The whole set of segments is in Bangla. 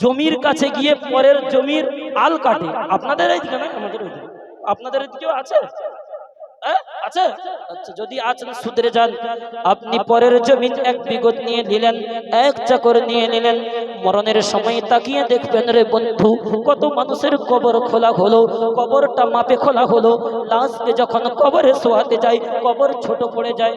জমির কাছে গিয়ে পরের জমির আল কাটে। আপনাদের এইদিকে না, আমাদের ওইদিকে। আপনাদের এদিকেও আছে? আচ্ছা, যদি আছেন সুদরে যান। আপনি পরের জমিন 1 বিঘত নিয়ে নিলেন, 1 চাকর নিয়ে নিলেন। মরণের সময় তাকিয়ে দেখবেন রে বন্ধু, কত মানুষের কবর খোলা হলো, কবরটা মাপে খোলা হলো। লাশকে যখন কবরে শোয়াতে যায়, কবর ছোট পড়ে যায়,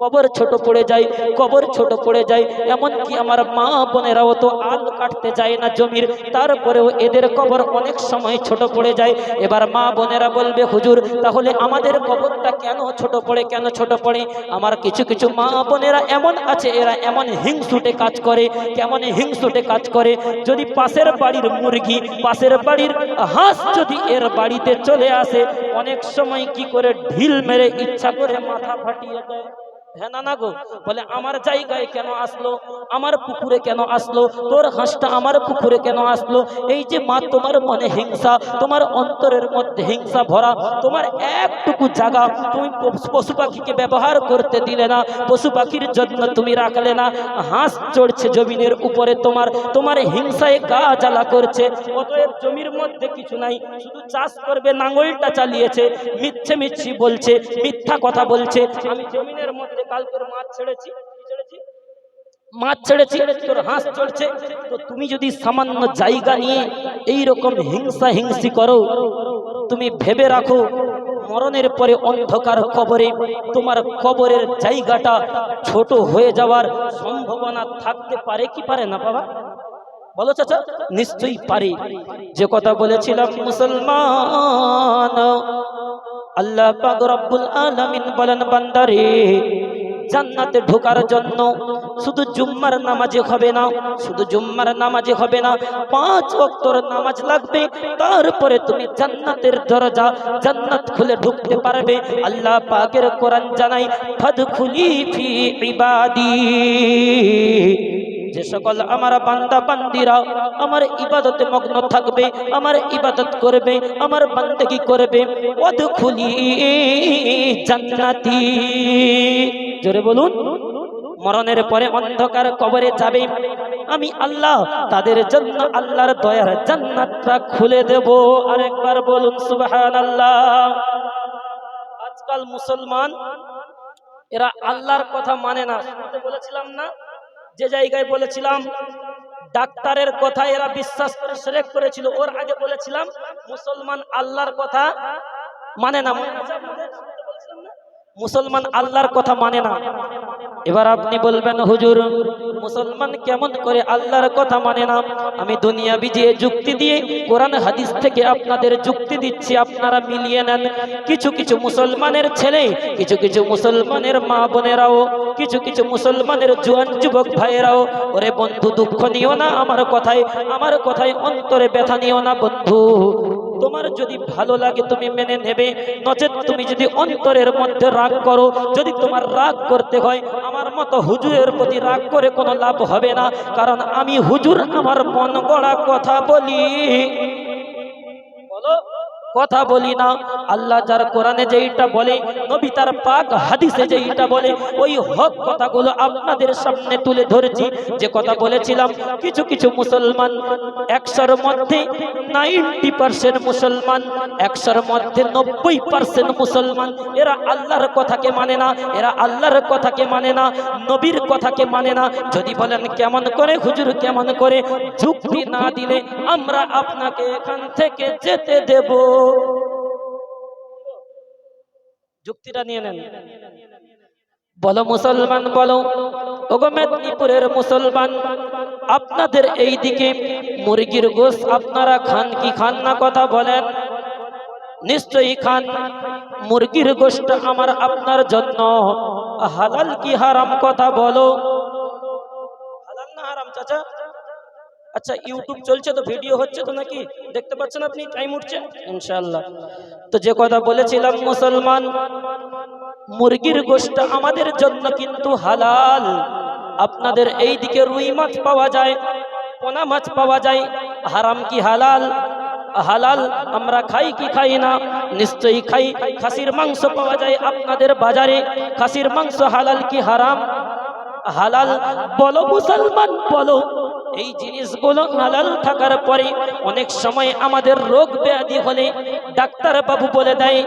কবর ছোট পড়ে যায়, কবর ছোট পড়ে যায়। এমনকি আমার মা বোনেরাও তো আল কাটতে যায় না জমির, তারপরেও এদের কবর অনেক সময় ছোট পড়ে যায়। এবার মা বোনেরা বলবে, হুজুর তাহলে আমাদের কবরটা কেন ছোট পড়ে, কেন ছোট পড়ে? আমার কিছু কিছু মা বোনেরা এমন আছে, এরা এমন হিংসুটে কাজ করে। কেমন হিংসুটে কাজ করে? যদি পাশের বাড়ির মুরগি, পাশের বাড়ির হাঁস যদি এর বাড়িতে চলে আসে, অনেক সময় কি করে ঢিল মেরে ইচ্ছা করে মাথা ফাটিয়ে দেয়। হ্যাঁ না গো, বলে আমার জায়গায় কেন আসলো, আমার পুকুরে কেন আসলো, তোর হাঁসটা আমার পুকুরে কেন আসলো? এই যে মা, তোমার মনে হিংসা, তোমার অন্তরের মধ্যে হিংসা ভরা, তোমার একটুকু জায়গা তুমি পশু পাখিকে ব্যবহার করতে দিলে না, পশু পাখির জন্য তুমি রাখলে না। হাঁস চড়ছে জমিনের উপরে, তোমার হিংসায় গা জ্বালা করছে। অতএব জমির মধ্যে কিছু নাই, শুধু চাষ করবে, নাঙ্গলটা চালিয়েছে, মিথ্যে বলছে, মিথ্যা কথা বলছে। আমি জমিনের মধ্যে কালকের মাছ ছেড়েছি, তোর হাঁস চড়ছে। তো তুমি যদি সামান্য জায়গা নিয়ে এই রকম হিংসি করো, তুমি ভেবে রাখো মরণের পরে অন্ধকার কবরে তোমার কবরের জায়গাটা ছোট হয়ে যাওয়ার সম্ভাবনা থাকতে পারে কি পারে না বাবা? বলো চাচা। নিশ্চয়ই পারে। যে কথা বলেছিলাম, মুসলমান, আল্লাহ পাক রব্বুল আলামিন বলেন, বান্দারে জান্নাতে ঢোকার জন্য শুধু জুম্মার নামাজে হবে না, শুধু জুম্মার নামাজে হবে না, 5 ওয়াক্তের নামাজ লাগবে। তারপরে তুমি জান্নাতের দরজা, জান্নাত খুলে ঢুকতে পারবে। আল্লাহ পাকের কোরআন জানাই, ফাদখুলি ফি ইবাদি। যে সকল আমার বান্দা বান্দিরা আমার ইবাদতে মগ্ন থাকবে, আমার ইবাদত করবে, আমার বান্দেগি করবে, ওয়াদখুলি জান্নাতি। জোরে বলুন। মরণের পরে অন্ধকার কবরে যাবে, আমি আল্লাহ তাদের জন্য আল্লাহর দয়ার জান্নাতটা খুলে দেব। আরেকবার বলুন সুবহানাল্লাহ। আজকাল মুসলমান এরা আল্লাহর কথা মানে না। বলেছিলাম না, যে জায়গায় বলেছিলাম ডাক্তারের কথা এরা বিশ্বাস করে শিরক করেছিল, ওর আগে বলেছিলাম মুসলমান আল্লাহর কথা মানে না। মুসলমান আল্লাহর কথা মানে না। এবার আপনি বলবেন, হুজুর মুসলমান কেমন করে আল্লাহর কথা মানে না? আমি দুনিয়া বিজিয়ে যুক্তি দিয়ে কোরআন হাদিস থেকে আপনাদের যুক্তি দিচ্ছি, আপনারা মিলিয়ে নেন। কিছু কিছু মুসলমানের ছেলে, কিছু কিছু মুসলমানের মা বোনেরাও, কিছু কিছু মুসলমানের জোয়ান যুবক ভাইয়েরাও, ওরে বন্ধু দুঃখ নিও না আমার কথায় অন্তরে ব্যথা নিও না বন্ধু। তোমার যদি ভালো লাগে তুমি মেনে নেবে, নচেত তুমি যদি অন্তরের মধ্যে রাগ করো, যদি তোমার রাগ করতে হয়, আমার মতো হুজুরের প্রতি রাগ করে কোনো লাভ হবে না। কারণ আমি হুজুর আমার মন গড়া কথা বলি, বলো কথা বলি না। আল্লাহ যার কোরআনে যেইটা বলে, নবী তার পাক হাদিসে যেইটা বলে, ওই হক কথাগুলো আপনাদের সামনে তুলে ধরেছি। যে কথা বলেছিলাম, কিছু কিছু মুসলমান 100-র মধ্যে 90% মুসলমান, 100-র মধ্যে 90% মুসলমান, এরা আল্লাহর কথাকে মানে না, এরা আল্লাহর কথাকে মানে না, নবীর কথাকে মানে না। যদি বলেন কেমন করে হুজুর, কেমন করে, যুক্তি না দিলে আমরা আপনাকে এখান থেকে যেতে দেব। যুক্তিটা নিয়ে নেন। বলো মুসলমান, বলো ওগো মেদিনীপুরের মুসলমান, আপনাদের এই দিকে মুরগির গোশত আপনারা খান কি খান না? কথা বলেন। নিশ্চয়ই খান। মুরগির গোশত আমার আপনার জন্য হালাল কি হারাম? কথা বলো। হালাল না হারাম চাচা? আচ্ছা, ইউটিউব চলছে তো, ভিডিও হচ্ছে তো নাকি? দেখতে পাচ্ছেন আপনি? টাইম উঠছে ইনশাআল্লাহ। তো যে কথা বলেছিলাম, মুসলমান মুরগির গোশত আমাদের জন্য কিন্তু হালাল। আপনাদের এই দিকে রুই মাছ পাওয়া যায়, পোনা মাছ পাওয়া যায়, হারাম কি হালাল? হালাল। আমরা খাই কি খাই না? নিশ্চয়ই খাই। খাসির মাংস পাওয়া যায় আপনাদের বাজারে, খাসির মাংস হালাল কি হারাম? হালাল। বলো মুসলমান, বলো এই জিনিসগুলো হালাল থাকার পরে অনেক সময় আমাদের রোগ ব্যাধি হলে ডাক্তার বাবু বলে দেয়,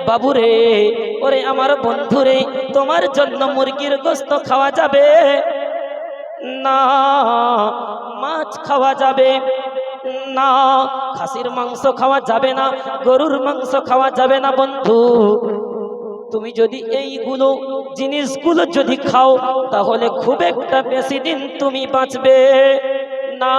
বাবু রে, ওরে আমার বন্ধু রে, তোমার জন্য মুরগির গোশত খাওয়া যাবে না, মাছ খাওয়া যাবে না, খাসির মাংস খাওয়া যাবে না, গরুর মাংস খাওয়া যাবে না। বন্ধু, তুমি যদি এইগুলো জিনিসগুলো যদি খাও তাহলে খুব একটা বেশি দিন তুমি বাঁচবে না।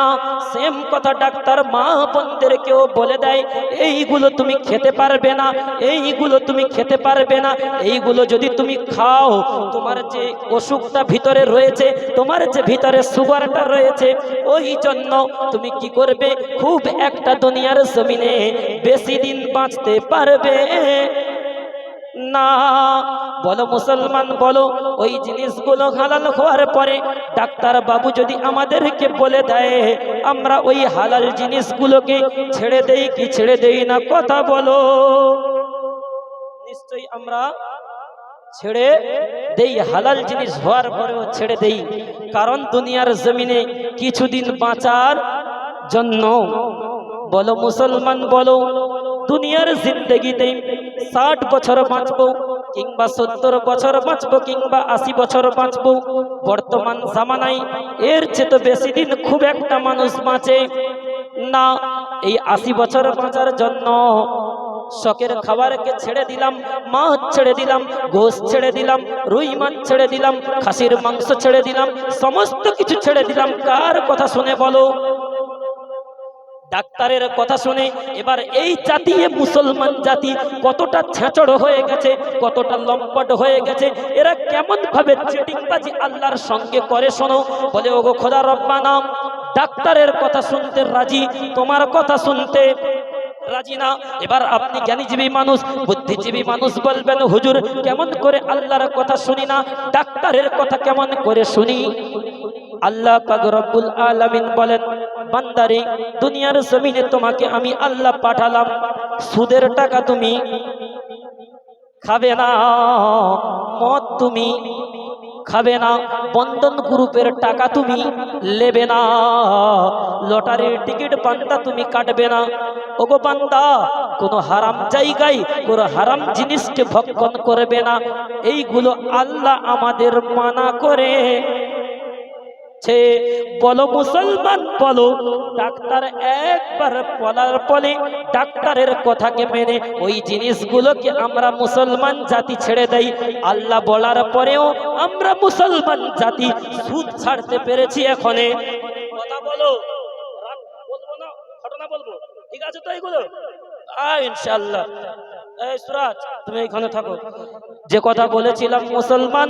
সেম কথা ডাক্তার মা বোনদেরকেও বলে দেয়, এইগুলো তুমি খেতে পারবে না, এইগুলো তুমি খেতে পারবে না, এইগুলো যদি তুমি খাও তোমার যে অসুখটা ভিতরে রয়েছে, তোমার যে ভিতরে সুগারটা রয়েছে, ওই জন্য তুমি কি করবে, খুব একটা দুনিয়ার জমিনে বেশি দিন বাঁচতে পারবে না। বলো মুসলমান, বলো, ওই জিনিসগুলো হালাল হওয়ার পরে ডাক্তার বাবু যদি আমাদেরকে বলে দেয়, আমরা ওই হালাল জিনিসগুলোকে ছেড়ে দেই কি ছেড়ে দেই না? কথা বলো। নিশ্চয়ই আমরা ছেড়ে দেই, হালাল জিনিস হওয়ার পরেও ছেড়ে দেই, কারণ দুনিয়ার জমিনে কিছুদিন বাঁচার জন্য। বলো মুসলমান, বলো, দুনিয়ার জিন্দেগিতে 60 বছর বাঁচবো কিংবা 70 বছর বাঁচবো কিংবা 80 বছর বাঁচবো, বর্তমান জামানায় এর চেয়ে বেশি দিন খুব একটা মানুষ বাঁচে না। এই 80 বছর বাঁচার জন্য শখের খাবারকে ছেড়ে দিলাম, মাছ ছেড়ে দিলাম, গোশ ছেড়ে দিলাম, রুই মাছ ছেড়ে দিলাম, খাসির মাংস ছেড়ে দিলাম, সমস্ত কিছু ছেড়ে দিলাম। কার কথা শুনে? বলো, ডাক্তারের কথা শুনে। এবার এই জাতি, মুসলমান জাতি কতটা ছেঁচড় হয়ে গেছে, কতটা লম্পট হয়ে গেছে, এরা কেমন ভাবে চিটিংবাজি আল্লাহর সঙ্গে করে শোনো। বলে, ওগো খোদা রব্বানা, ডাক্তারের কথা শুনতে রাজি, তোমার কথা শুনতে রাজি না। এবার আপনি জ্ঞানীজীবী মানুষ, বুদ্ধিজীবী মানুষ বলবেন, হুজুর কেমন করে আল্লাহর কথা শুনি না, ডাক্তারের কথা কেমন করে শুনি? আল্লাহ পাক রব্বুল আলামিন বলেন, বান্দারে, দুনিয়ার জমিনে তোমাকে আমি আল্লাহ পাঠালাম, সুদের টাকা তুমি খাবে না, মদ তুমি খাবে না, বন্ধন গ্রুপের টাকা তুমি নেবে না, লটারির টিকিট বান্দা তুমি কাটবে না। ওগো বান্দা, কোনো হারাম জায়গায় কোনো হারাম জিনিসকে ভক্ষণ করবে না। এইগুলো আল্লাহ আমাদের মানা করে। বলো মুসলমান, বলো, ডাক্তার একবার বলার পরে ডাক্তারের কথাকে মেনে ওই জিনিসগুলোকে আমরা মুসলমান জাতি ছেড়ে দেই। আল্লাহ বলার পরেও আমরা মুসলমান জাতি সুদ ছাড়তে পেরেছি এখনে? কথা বলো, বলবো না, ঘটনা বলবো, ঠিক আছে তো? এইগুলো ইনশাআল্লাহ। এই সুরাজ, তুমি এখানে থাকো। যে কথা বলেছিলাম, মুসলমান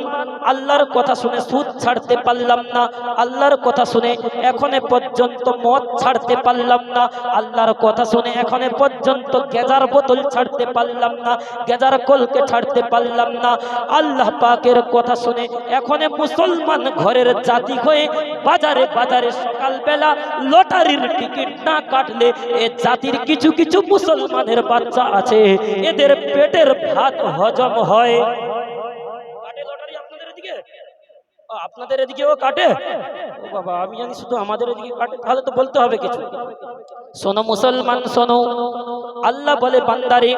আল্লাহর কথা শুনে সুদ ছাড়তে পারলাম না, আল্লাহর কথা শুনে এখনো পর্যন্ত মদ ছাড়তে পারলাম না, আল্লাহর কথা শুনে এখনো পর্যন্ত গেজার বোতল ছাড়তে পারলাম না, গেজার কলকে ছাড়তে পারলাম না। আল্লাহ পাকের কথা শুনে এখনো মুসলমান ঘরের জাতি হয়ে বাজারে বাজারে সকালবেলা লটারির টিকিট না কাটলে এ জাতির কিছু কিছু মুসলমানের বাচ্চা আছে, এদের পেটের ভাত হজম হয়। কাটে লটারি আপনাদের এদিকে? আপনাদের এদিকেও কাটে? ও বাবা, আমি জানি শুধু আমাদের এদিকে কাটে, তাহলে তো বলতে হবে কিছু। শোনো মুসলমান, শোনো, আল্লাহ বলে, বান্দারে,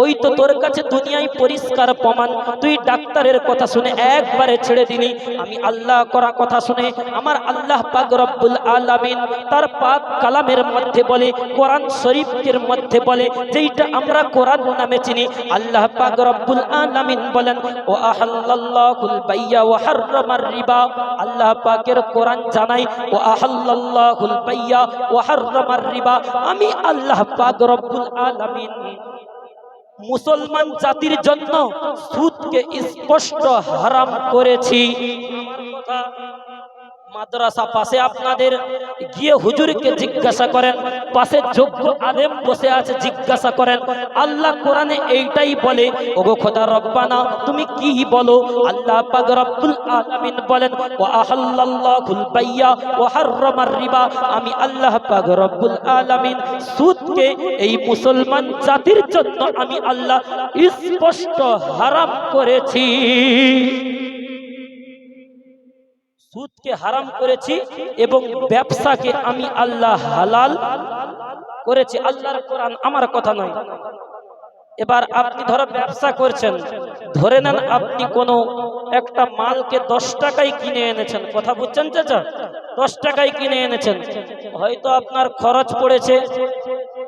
ওই তো তোর কাছে দুনিয়ায় পরিষ্কার প্রমাণ, তুই ডাক্তারের কথা শুনে একবারে ছেড়ে দিলি। আমি আল্লাহ করা কথা শুনে আমার আল্লাহ পাক রব্বুল আলামিন তার পাক কালামের মধ্যে বলে, কোরআন শরীফের মধ্যে বলে, যেইটা আমরা কোরআন নামে চিনি, আল্লাহ পাক রব্বুল আলামিন বলেন, ও আহাল্লাল্লাহুল বাইয়া ওয়া হাররামার রিবা। আল্লাহ পাকের কোরআন জানাই, ও আহাল্লাল্লাহুল বাইয়া ওয়া হাররামার রিবা। আমি আল্লাহ পাক রব্বুল আলামিন মুসলমান জাতির জন্য সুদকে স্পষ্ট হারাম করেছি। আমার কথা, মাদ্রাসা পাশে আপনাদের গিয়ে হুজুরকে জিজ্ঞাসা করেন, পাশে যোগ্য আলেম বসে আছে, জিজ্ঞাসা করেন, আল্লাহ কোরআনে এইটাই বলে, ওগো খোদা রব্বানা, তুমি কি বলো? আল্লাহ পাক রব্বুল আলামিন বলেন, ওয়া আহাল্লাল্লাহুল বাইয়া ওয়া হাররামার রিবা। আমি আল্লাহ পাক রব্বুল আলামিন সুদকে এই মুসলমান জাতির জন্য আমি আল্লাহ স্পষ্ট হারাম করেছি। সুদকে হারাম করেছি এবং ব্যবসাকে আমি আল্লাহ হালাল করেছি। আল্লাহর কোরআন, আমার কথা নয়। এবার আপনি ধরো ব্যবসা করছেন, ধরে নেন আপনি কোনো একটা মালকে 10 টাকায় কিনে এনেছেন, কথা বুঝছেন চাচা? 10 টাকায় কিনে এনেছেন, হয়তো আপনার খরচ পড়েছে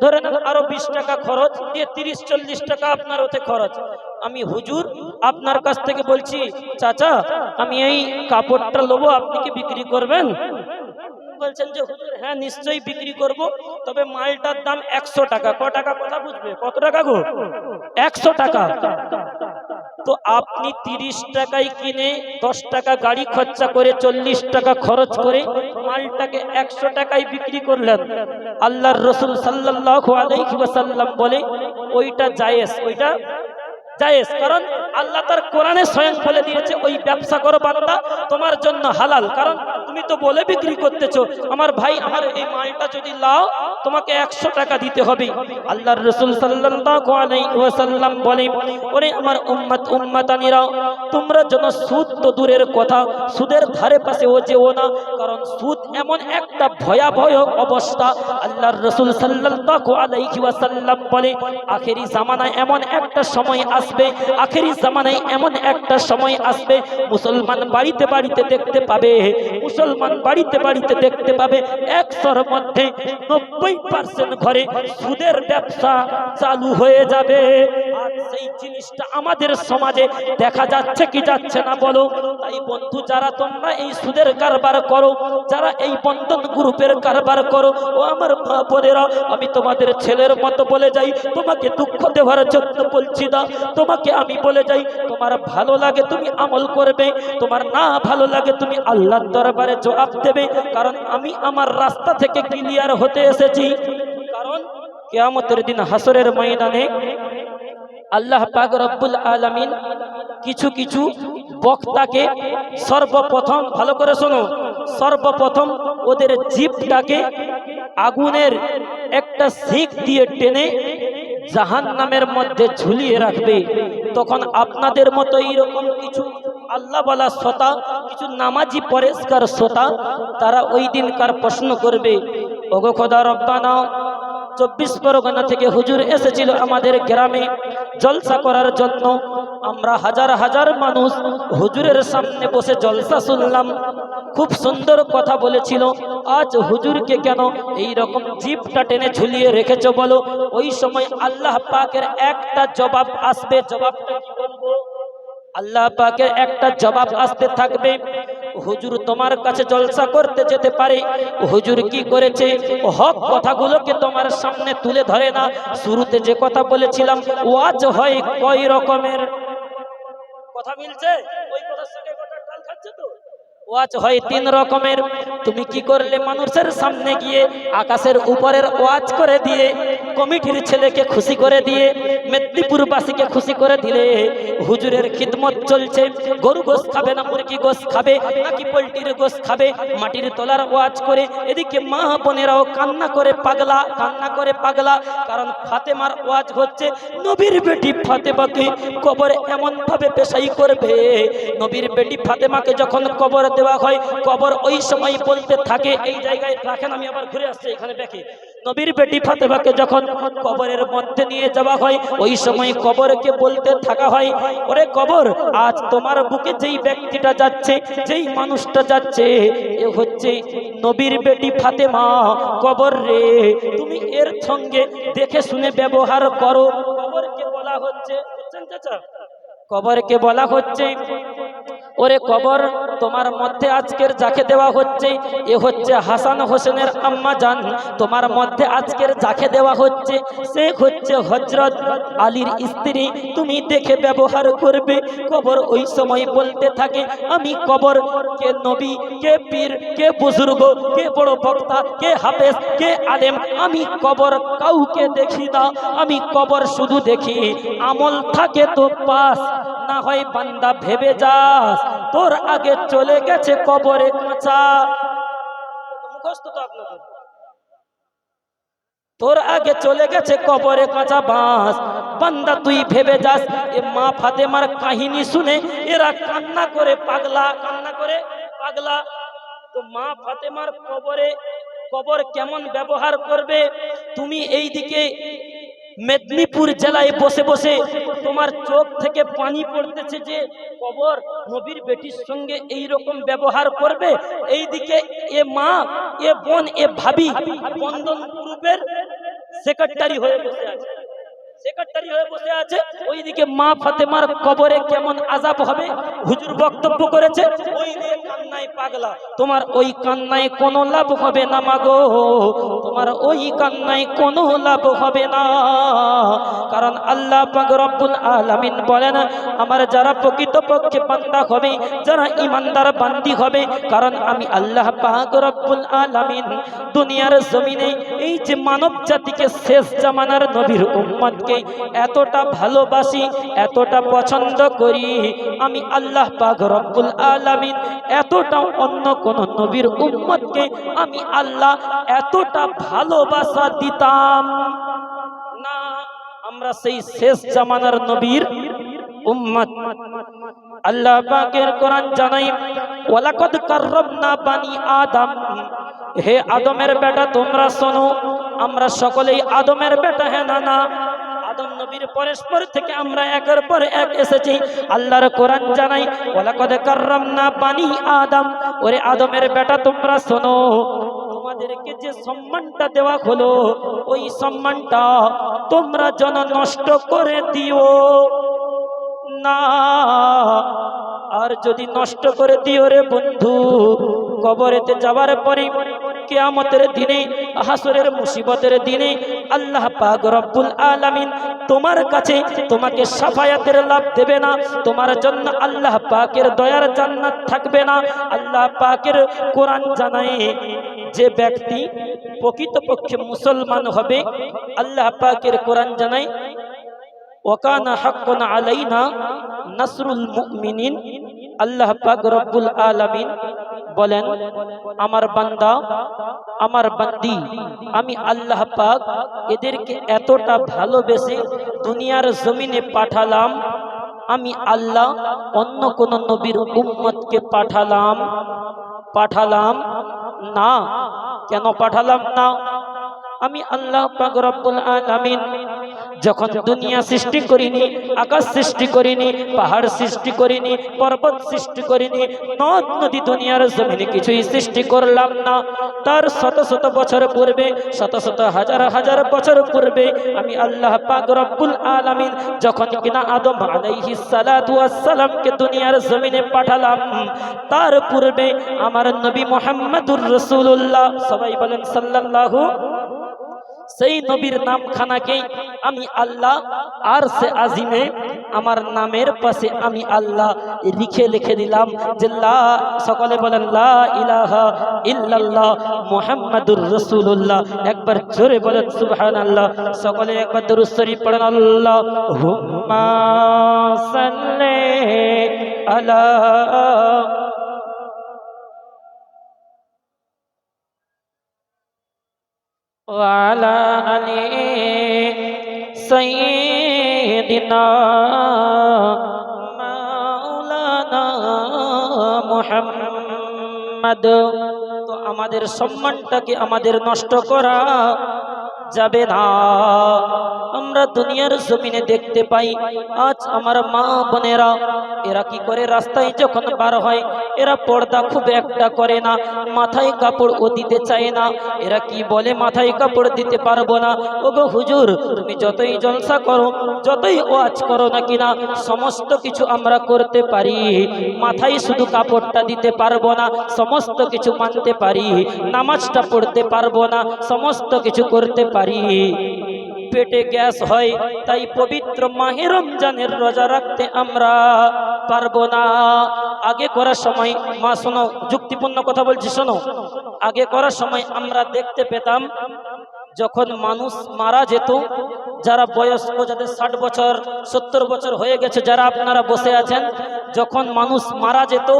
ধরে নেন আরো 20 টাকা খরচ দিয়ে 30-40 টাকা আপনার ওতে খরচ। আমি হুজুর আপনার কাছ থেকে বলছি, চাচা আমি এই কাপড়টা নেবো, আপনি কি বিক্রি করবেন? বলছেন যে হুজুর হ্যাঁ নিশ্চয়ই বিক্রি করব, তবে মালটার দাম 100 টাকা। ক টাকা কথা বুঝবে? কত টাকা গো? 100 টাকা। তো আপনি 30 টাকায় কিনে 10 টাকা গাড়ি খরচা করে 40 টাকা খরচ করে মালটাকে 100 টাকায় বিক্রি করলেন। আল্লাহর রাসূল সাল্লাল্লাহু আলাইহি ওয়াসাল্লাম বলে ওইটা জায়েজ, ওইটা জায়েজ। কারণ আল্লাহ তার কোরআনে স্বয়ং বলে দিয়েছে ওই ব্যবসা করো বান্দা, তোমার জন্য হালাল। কারণ তুমি তো বলে বিক্রি করতেছো আমার ভাই আমার এই মালটা যদি লাও তোমাকে 100 টাকা দিতে হবে। আল্লাহর রাসূল সাল্লাল্লাহু আলাইহি ওয়াসাল্লাম বলে ওরে আমার উম্মত উম্মতানিরা, তোমরা যেন সুদ তো দূরের কথা সুদের ধারে পাশেও যেও না। কারণ সুদ এমন একটা ভয়াবহ অবস্থা। আল্লাহর রাসূল সাল্লাল্লাহু আলাইহি ওয়াসাল্লাম বলে আখেরি জামানায় এমন একটা সময় আসবে, আখেরি জামানায় এমন একটা সময় আসবে মুসলমান বাড়িতে বাড়িতে দেখতে পাবে, মুসলমান বাড়িতে বাড়িতে দেখতে পাবে 100-র মধ্যে 90% ঘরে সুদের ব্যবসা চালু হয়ে যাবে। আর সেই জিনিসটা আমাদের সমাজে দেখা যাচ্ছে কি যাচ্ছে না বলো? তাই বন্ধু যারা তোমরা এই সুদের কারবার করো, যারা এই বন্ধন গ্রুপের কারবার করো, ও আমার মা বোনেরা আমি তোমাদের ছেলের মতো বলে যাই, তোমাকে দুঃখ দেওয়ার জন্য বলছি না, তোমাকে আমি বলে যাই তোমার ভালো লাগে তুমি আমল করবে, তোমার না ভালো লাগে তুমি আল্লাহর দরবারে জবাব দেবে। কারণ আমি আমার রাস্তা থেকে ক্লিয়ার হতে এসেছি। কারণ কিয়ামতের দিন হাসরের ময়দানে আল্লাহ পাক রব্বুল আলামিন কিছু কিছু বক্তাকে সর্বপ্রথম, ভালো করে শোনো, সর্বপ্রথম ওদের জিভটাকে আগুনের একটা শিক দিয়ে টেনে জাহান্নামের মধ্যে ঝুলিয়ে রাখবে। তখন আপনাদের মতো এইরকম কিছু আল্লাহ বলা শ্রোতা, কিছু নামাজি পরেশগার শ্রোতা, তারা ওই দিনকার প্রশ্ন করবে, ওগো খোদা রব্বানা, 24 পরগনা থেকে হুজুর এসেছিল আমাদের গ্রামে জলসা করার জন্য। আমরা হাজার হাজার মানুষ হুজুরের সামনে বসে জলসা শুনলাম, খুব সুন্দর কথা বলেছিল। আজ হুজুরকে কেন এই রকম জিভটা টেনে ঝুলিয়ে রেখেছো বলো? ওই সময় আল্লাহ পাকের একটা জবাব আসবে। জবাবটা কি বলবো? আল্লাহ পাকের একটা জবাব আসতে থাকবে, হুজুর তোমার কাছে জলসা করতে যেতে পারে, হুজুর কি করেছে? হক কথাগুলোকে তোমার সামনে তুলে ধরে না। শুরুতে যে কথা বলেছিলাম ওয়াজ হয় কয় রকমের, কথা মিলছে? ওই কথার সঙ্গে কথা টাল খাচ্ছে তো? ওয়াজ হয় 3 রকমের। তুমি কি করলে? মানুষের সামনে গিয়ে আকাশের উপরের ওয়াজ করে দিয়ে, কমিটির ছেলেকে খুশি করে দিয়ে, মেদিনীপুরবাসীকে খুশি করে দিলে হুজুরের খিদমত চলছে। গরু গোশ খাবে না মুরগি গোশ খাবে নাকি পোল্ট্রির গোশ খাবে, মাটির তলার ওয়াজ করে এদিকে মা বোনেরাও কান্না করে পাগলা, কান্না করে পাগলা। কারণ ফাতেমার ওয়াজ হচ্ছে নবীর বেটি ফাতেমাকে কবরে এমন ভাবে পেশাই করবে, নবীর বেটি ফাতেমাকে যখন কবর দেওয়া হয়, কবর ওই সময় বলতে থাকে, এই জায়গায় রাখেন আমি আবার ঘুরে আসছি এখানে দেখি, নবীর বেটি ফাতেমাকে যখন কবরের মধ্যে নিয়ে যাওয়া হয় ওই সময় কবরকে বলতে থাকা হয়, ওরে কবর আজ তোমার বুকে যেই ব্যক্তিটা যাচ্ছে, যেই মানুষটা যাচ্ছে, এ হচ্ছে নবীর বেটি ফাতেমা। কবর রে তুমি এর সঙ্গে দেখে শুনে ব্যবহার করো। কবরকে বলা হচ্ছে, বুঝছেন চাচা? কবরকে বলা হচ্ছে ওরে কবর তোমার মধ্যে আজকের যাকে দেওয়া হচ্ছে এ হচ্ছে হাসান হোসেনের আম্মা জান, তোমার মধ্যে আজকের যাকে দেওয়া হচ্ছে সে হচ্ছে হযরত আলীর স্ত্রী, তুমি দেখে ব্যবহার করবে। কবর ওই সময় বলতে থাকে আমি কবর, কে নবী, কে পীর, কে বুজুর্গ, কে বড় বক্তা, কে হাফেজ, কে আলেম, আমি কবর কাউকে দেখি না। আমি কবর শুধু দেখি আমল থাকে তো পাস, না হয় বান্দা ভেবে যাস তোর আগে চলে গেছে কবরে কাঁচা। মুখস্থ তো আপনাদের, তোর আগে চলে গেছে কবরে কাঁচা বাঁশ, বান্দা তুই ভেবে যাস। এ মা ফাতেমার কাহিনী শুনে এরা কান্না করে পাগলা, কান্না করে পাগলা। তো মা ফাতেমার কবর কেমন ব্যবহার করবে? তুমি এইদিকে মেদিনীপুর জেলায় বসে বসে তোমার চোখ থেকে পানি পড়তেছে যে কবর নবীর বেটির সঙ্গে এই রকম ব্যবহার করবে। এইদিকে এ মা, এ বোন, এ ভাবি বন্ধন গ্রুপের সেক্রেটারি হয়ে বসে আছে, ওইদিকে মা ফাতেমার কবরে কেমন আযাব হবে হুজুর বক্তব্য করেছে। ওই দিয়ে কান্নায় পাগলা, তোমার ওই কান্নায় কোনো লাভ হবে না মাগো, তোমার ওই কান্নায় কোনো লাভ হবে না। কারণ আল্লাহ পাক রব্বুল আলামিন বলেন, আমার যারা প্রকৃতপক্ষে বান্দা হবে, যারা ঈমানদার বান্দি হবে, কারণ আমি আল্লাহ পাক রব্বুল আলামিন দুনিয়ার জমিনে এই যে মানব জাতিকে শেষ জামানার নবীর উম্মতকে এতটা ভালোবাসি, এতটা পছন্দ করি, আমি আল্লাহ পাক রব্বুল আলামিন এতটা অন্য কোন নবীর উম্মতকে আমি আল্লাহ এতটা ভালোবাসা দিতাম না। আমরা সেই শেষ জামানার নবীর উম্মত। আল্লাহ পাকের কোরআন জানাই, ওয়ালাকাদ কাররামনা বানি আদম, হে আদমের বেটা তোমরা শোনো, আমরা সকলেই আদমের বেটা। হ্যাঁ না না, আদম নবীর পরস্পর থেকে আমরা একের পর এক এসেছি। আল্লাহর কোরআন জানাই, ওয়ালাকাদ কাররামনা বানি আদম, ওরে আদমের বেটা তোমরা শোনো, তোমাদেরকে যে সম্মানটা দেওয়া হলো ওই সম্মানটা তোমরা যেন নষ্ট করে দিও না। আর যদি নষ্ট করে দিও রে বন্ধু, কবরেতে যাওয়ার পরে কিয়ামতের দিনে, হাসরের মুসিবতের দিনে আল্লাহ পাক রব্বুল আলামিন তোমার কাছে তোমাকে শাফায়াতের লাভ দেবে না, তোমার জন্য আল্লাহ পাকের দয়ার জান্নাত থাকবে না। আল্লাহ পাকের কোরআন জানায়, যে ব্যক্তি প্রকৃতপক্ষে মুসলমান হবে, আল্লাহ পাকের কোরআন জানায়, ওয়াকানা হাক্কান আলাইনা নাসরুল মুমিনিন। আল্লাহ পাক রব্বুল আলামিন বলেন, আমার বান্দা, আমার বান্দি, আমি আল্লাহ পাক এদেরকে এতটা ভালোবেসে দুনিয়ার জমিনে পাঠালাম, আমি আল্লাহ অন্য কোন নবীর উম্মতকে পাঠালাম না। কেন পাঠালাম না? আমি আল্লাহ পাক রব্বুল আলামিন যখন দুনিয়া সৃষ্টি করিনি, আকাশ সৃষ্টি করিনি, পাহাড় সৃষ্টি করিনি, পর্বত সৃষ্টি করিনি, নদ নদী দুনিয়ার জমিনে কিছুই সৃষ্টি করলাম না। তার শত শত বছর পূর্বে, শত শত হাজার হাজার বছর পূর্বে আমি আল্লাহ পাক রব্বুল আলামিন যখন কিনা আদম আলাইহিস সালাতু ওয়াস সালামকে দুনিয়ার জমিনে পাঠালাম, তার পূর্বে আমার নবী মুহাম্মদুর রাসূলুল্লাহ, সবাই বলেন সাল্লাল্লাহু, সেই নবীর নামখানাকে আমি আল্লাহ আরশে আজিমে আমার নামের পাশে আমি আল্লাহ লিখে দিলাম যে লা, সকলে বলেন লা ইলাহা ইল্লাল্লাহ মুহাম্মাদুর রাসূলুল্লাহ। একবার জোরে বলেন সুবহানাল্লাহ। সকলে একবার দরুদ শরীফ পড়েন, আল্লাহুম্মা সাল্লি আলা ওয়ালা আলি সাইয়্যিদিনা মাওলানা মুহাম্মদ। তো আমাদের সম্মানটাকে আমাদের নষ্ট করা যাবে না। আমরা দুনিয়ার জমিনে দেখতে পাই, আজ আমার মা বোনেরা এরা কি করে, রাস্তায় যখন বার হয় এরা পর্দা খুব একটা করে না, মাথায় কাপড় ও দিতে চায় না। এরা কি বলে, মাথায় কাপড় দিতে পারবো না। ওগো হুজুর, তুমি যতই জলসা করো, যতই ওয়াজ করো না কিনা, সমস্ত কিছু আমরা করতে পারি, মাথায় শুধু কাপড়টা দিতে পারবো না, সমস্ত কিছু মানতে পারি, নামাজটা পড়তে পারবো না, সমস্ত কিছু করতে পারি। পেটে গ্যাস হয়, তাই পবিত্র মাহে রমজানের রোজা রাখতে আমরা পারবো না। আগে করার সময়, মা শোনো, যুক্তিপূর্ণ কথা বলছি শোনো, আগে করার সময় আমরা দেখতে পেতাম যখন মানুষ মারা যেত, যারা বয়স্ক, যাদের 60 বছর 70 বছর হয়ে গেছে, যারা আপনারা বসে আছেন, যখন মানুষ মারা যেত,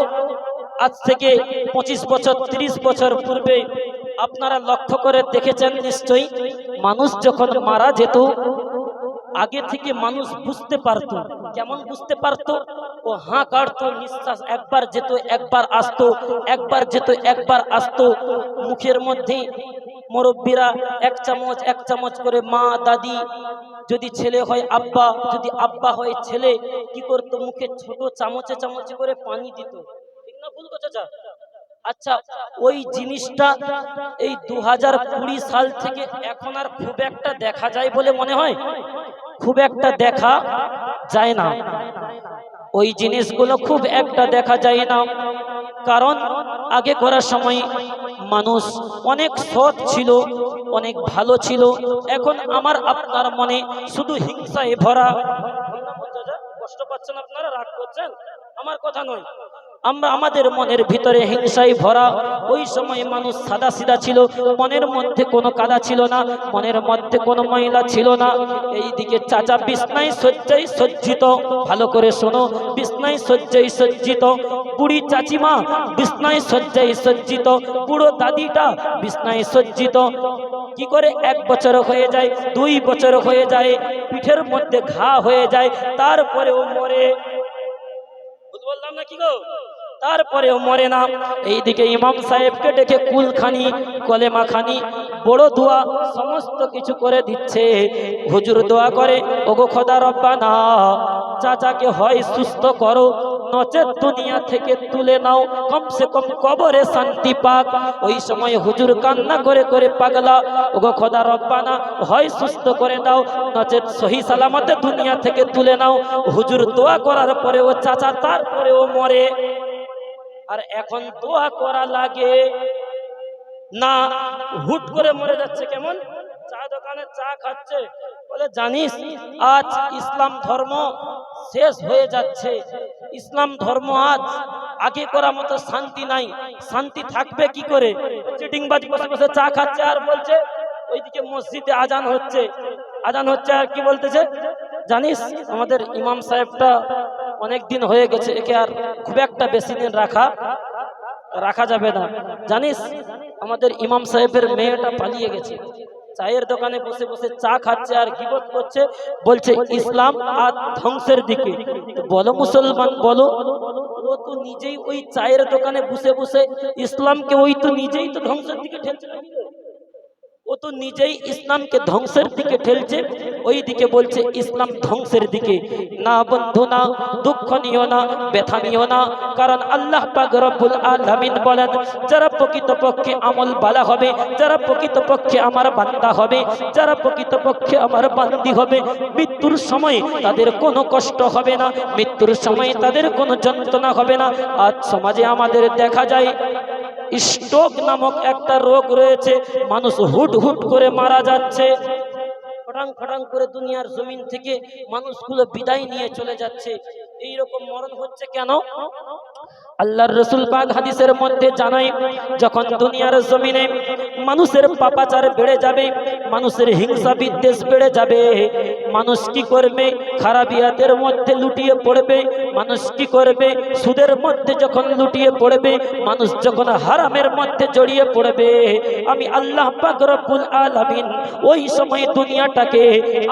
আজ থেকে 25 বছর 30 বছর পূর্বে আপনারা লক্ষ্য করে দেখেছেন নিশ্চয়ই, মানুষ যখন মারা যেত আগে থেকে মানুষ বুঝতে পারত। কেমন বুঝতে পারত? ও হাঁ কাটতো, নিঃশ্বাস একবার যেত একবার আসতো, একবার যেত একবার আসতো। মুখের মধ্যে মুরব্বীরা এক চামচ এক চামচ করে, মা দাদি, যদি ছেলে হয় আব্বা, যদি আব্বা হয় ছেলে, কি করতো, মুখে ছোট চামচে চামচে করে পানি দিত। ঠিক না ভুল কথা চাচা? আচ্ছা, ওই জিনিসটা এই 2020 সাল থেকে এখন আর খুব একটা দেখা যায় বলে মনে হয়? খুব একটা দেখা যায় না। ওই জিনিসগুলো খুব একটা দেখা যায় না, কারণ আগে করার সময় মানুষ অনেক সৎ ছিল, অনেক ভালো ছিল। এখন আমার আপনার মনে শুধু হিংসায় ভরা। কষ্ট পাচ্ছেন আপনারা, রাগ করছেন? আমার কথা নয়, আমরা আমাদের মনের ভিতরে হিংসায় ভরা। ওই সময় মানুষ সাদা সিধা ছিল, মনের মধ্যে কোনো কাদা ছিল না, মনের মধ্যে কোনো ময়লা ছিল না। এইদিকে চাচা বিছনায় শয্যায় সজ্জিত, ভালো করে শোনো, বিছনায় শয্যায় সজ্জিত, বুড়ি চাচিমা বিছনায় শয্যায় সজ্জিত, বুড়ো দাদিটা বিছনায় সজ্জিত। কি করে 1 বছর হয়ে যায়, 2 বছর হয়ে যায়, পিঠের মধ্যে ঘা হয়ে যায়, তারপরেও মরে। বললাম না কি গো? তারপরেও মরে না। এইদিকে ইমাম সাহেবকে ডেকে কুলখানি, কলেমাখানি, বড় দোয়া সমস্ত কিছু করে দিচ্ছে। হুজুর দোয়া করে, ওগো খোদা রব্বানা, চাচাকে হয় সুস্থ করো, নচেত দুনিয়া থেকে তুলে নাও, কমসে কম কবরে শান্তি পাক। ওই সময় হুজুর কান্না করে করে পাগলা, ওগো খোদা রব্বানা, হয় সুস্থ করে দাও, নচেত সহি সালামতে দুনিয়া থেকে তুলে নাও। হুজুর দোয়া করার পরে ও চাচা তারপরেও মরে। আর এখন দোয়া করা লাগে না, হুট করে মরে যাচ্ছে। কেমন? চা দোকানে চা খাচ্ছে, বলে জানিস আজ ইসলাম ধর্ম শেষ হয়ে যাচ্ছে, ইসলাম ধর্ম আজ আগে করার মতো শান্তি নাই। শান্তি থাকবে কি করে? চিটিংবাজ বসে বসে চা খাচ্ছে আর বলছে, ওইদিকে মসজিদে আজান হচ্ছে, আজান হচ্ছে, আর কি বলতেছে জানিস, আমাদের ইমাম সাহেবটা অনেক দিন হয়ে গেছে, একে আর খুব একটা বেশি দিন রাখা যাবে না। জানিস, আমাদের ইমাম সাহেবের মেয়েটা পালিয়ে গেছে। চায়ের দোকানে বসে বসে চা খাচ্ছে আর গীবত করছে, বলছে ইসলাম আর ধ্বংসের দিকে। বলো মুসলমান, বলো, ও তো নিজেই ওই চায়ের দোকানে বসে বসে ইসলামকে ওই তো নিজেই তো ধ্বংসের দিকে ঠেলছে। ও তো নিজেই ইসলামকে ধ্বংসের দিকে ঠেলছে, ওই দিকে বলছে ইসলাম ধ্বংসের দিকে। না বন্ধু না, দুঃখ নিও না, ব্যথা নিও না, কারণ আল্লাহ পাক রব্বুল আলামিন বলেন, যারা প্রকৃতপক্ষে আমল বালা হবে, যারা প্রকৃতপক্ষে আমার বান্দা হবে, যারা প্রকৃতপক্ষে আমার বান্দি হবে, মৃত্যুর সময় তাদের কোনো কষ্ট হবে না, মৃত্যুর সময় তাদের কোনো যন্ত্রণা হবে না। আজ সমাজে আমাদের দেখা যায় স্ট্রোক নামক একটা রোগ রয়েছে, মানুষ হুট হুট করে মারা যাচ্ছে, ফটাং ফটাং করে দুনিয়ার জমিন থেকে মানুষগুলো বিদায় নিয়ে চলে যাচ্ছে। এই রকম মরণ হচ্ছে কেন? আল্লাহর রাসূল পাক হাদিসের মধ্যে জানায়, যখন দুনিয়ার জমিনে মানুষের পাপাচার বেড়ে যাবে, মানুষের হিংসা বিদ্বেষ বেড়ে যাবে, মানুষ কি করবে? খারাপিয়াতের মধ্যে লুটিয়ে পড়বে, মানুষ কি করবে? সুদের মধ্যে যখন লুটিয়ে পড়বে, মানুষ যখন হারামের মধ্যে জড়িয়ে পড়বে, আমি আল্লাহ পাক রব্বুল আলামিন ওই সময় দুনিয়াটাকে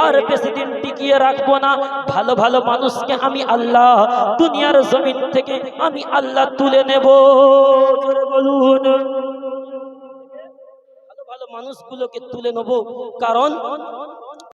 আর বেশি দিন টিকিয়ে রাখবো না। ভালো ভালো মানুষকে আমি আল্লাহ দুনিয়ার জমিন থেকে আমি আল্লাহ তুলে নেব। জোরে বলুন, ভালো ভালো মানুষগুলোকে তুলে নেব, কারণ